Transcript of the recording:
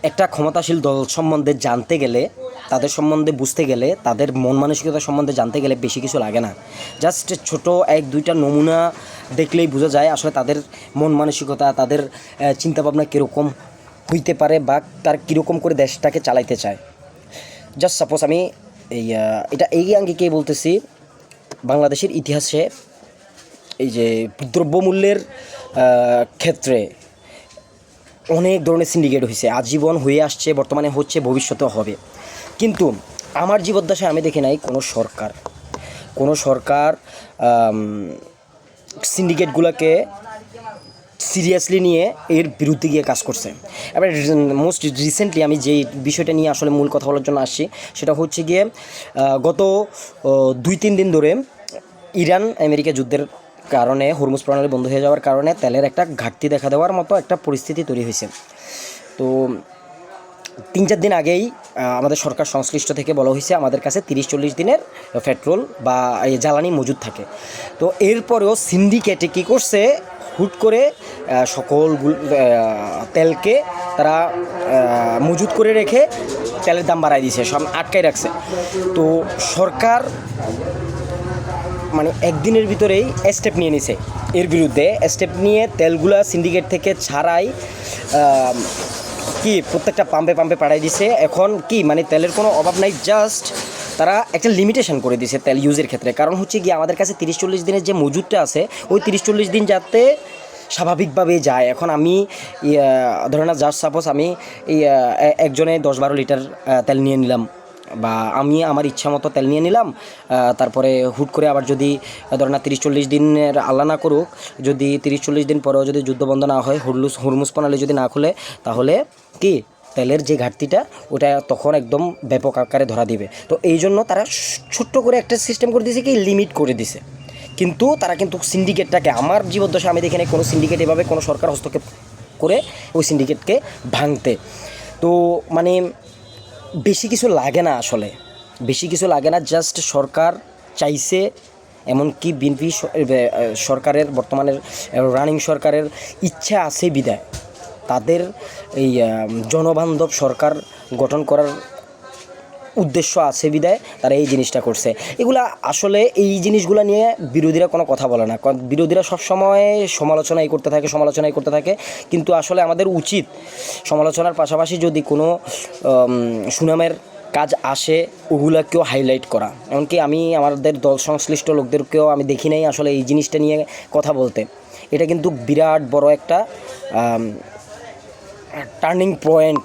একটা ক্ষমতাশীল দল সম্বন্ধে জানতে গেলে, তাদের সম্বন্ধে বুঝতে গেলে, তাদের মন মানসিকতা সম্বন্ধে জানতে গেলে বেশি কিছু লাগে না। জাস্ট ছোট এক দুইটা নমুনা দেখলেই বোঝা যায় আসলে তাদের মন মানসিকতা, তাদের চিন্তাভাবনা কীরকম হইতে পারে বা তার কীরকম করে দেশটাকে চালাইতে চায়। জাস্ট সাপোজ আমি এই আঙ্গিকেই বলতেছি, বাংলাদেশের ইতিহাসে এই যে দ্রব্যমূল্যের ক্ষেত্রে অনেক ধরনের সিন্ডিকেট হয়েছে, আজীবন হয়ে আসছে, বর্তমানে হচ্ছে, ভবিষ্যতেও হবে। কিন্তু আমার জীবদ্দশায় আমি দেখি নাই কোনো সরকার সিন্ডিকেটগুলোকে সিরিয়াসলি নিয়ে এর বিরুদ্ধে গিয়ে কাজ করছে। এবার মোস্ট রিসেন্টলি আমি যেই বিষয়টা নিয়ে আসলে মূল কথা বলার জন্য আসছি, সেটা হচ্ছে গিয়ে গত 2-3 দিন ধরে ইরান আমেরিকা যুদ্ধের কারণে হরমুজ প্রণালী বন্ধ হয়ে যাওয়ার কারণে তেলের একটা ঘাটতি দেখা দেওয়ার মতো একটা পরিস্থিতি তৈরি হয়েছে। তো 3-4 দিন আগেই আমাদের সরকার সংশ্লিষ্ট থেকে বলা হয়েছে আমাদের কাছে 30-40 দিনের পেট্রোল বা জ্বালানি মজুদ থাকে। তো এরপরেও সিন্ডিকেটে কী করছে, হুট করে সকল তেলকে তারা মজুদ করে রেখে তেলের দাম বাড়ায় দিয়েছে, সব আটকায় রাখছে। তো সরকার মানে একদিনের ভিতরেই স্টেপ নিয়ে নিছে এর বিরুদ্ধে, স্টেপ নিয়ে তেলগুলা সিন্ডিকেট থেকে ছাড়াই প্রত্যেকটা পাম্পে পাঠাই দিছে। এখন মানে তেলের কোনো অভাব নাই, জাস্ট তারা একটা লিমিটেশন করে দিছে তেল ইউজের ক্ষেত্রে। কারণ হচ্ছে গিয়ে আমাদের কাছে 30-40 দিনের যে মজুদটা আছে, ওই 30-40 দিন যাতে স্বাভাবিকভাবে যায়। এখন আমি ধরে না, জাস্ট সাপোজ আমি একজনে 10-12 লিটার তেল নিয়ে নিলাম, বা আমি আমার ইচ্ছা মতো তেল নিয়ে নিলাম। তারপরে হুট করে আবার যদি ধরে না 30-40 দিনের আল্লাহ না করুক, যদি 30-40 দিন পরেও যদি যুদ্ধবন্ধ না হয়, হরমুজ প্রণালী যদি না খুলে, তাহলে তেলের যে ঘাটতিটা ওটা তখন একদম ব্যাপক আকারে ধরা দিবে। তো এই জন্য তারা ছোট্ট করে একটা সিস্টেম করে দিয়েছে, লিমিট করে দিছে। কিন্তু তারা কিন্তু সিন্ডিকেটটাকে, আমার জীবদ্দশা আমি দেখি নাই কোনো সিন্ডিকেট এভাবে কোনো সরকার হস্তক্ষেপ করে ওই সিন্ডিকেটকে ভাঙতে। তো মানে বেশি কিছু লাগে না, আসলে বেশি কিছু লাগে না। জাস্ট সরকার চাইছে, এমনকি বিএনপি সরকারের, বর্তমানের রানিং সরকারের ইচ্ছা আছে বিদায়, তাদের এই জনবান্ধব সরকার গঠন করার উদ্দেশ্য আছে বিদায় তারা এই জিনিসটা করছে। এগুলা আসলে এই জিনিসগুলো নিয়ে বিরোধীরা কোনো কথা বলে না, বিরোধীরা সবসময় সমালোচনাই করতে থাকে। কিন্তু আসলে আমাদের উচিত সমালোচনার পাশাপাশি যদি কোনো সুনামের কাজ আসে ওগুলাকেও হাইলাইট করা। এমনকি আমি আমাদের দল সংশ্লিষ্ট লোকদেরকেও আমি দেখি নাই আসলে এই জিনিসটা নিয়ে কথা বলতে। এটা কিন্তু বিরাট বড় একটা টার্নিং পয়েন্ট।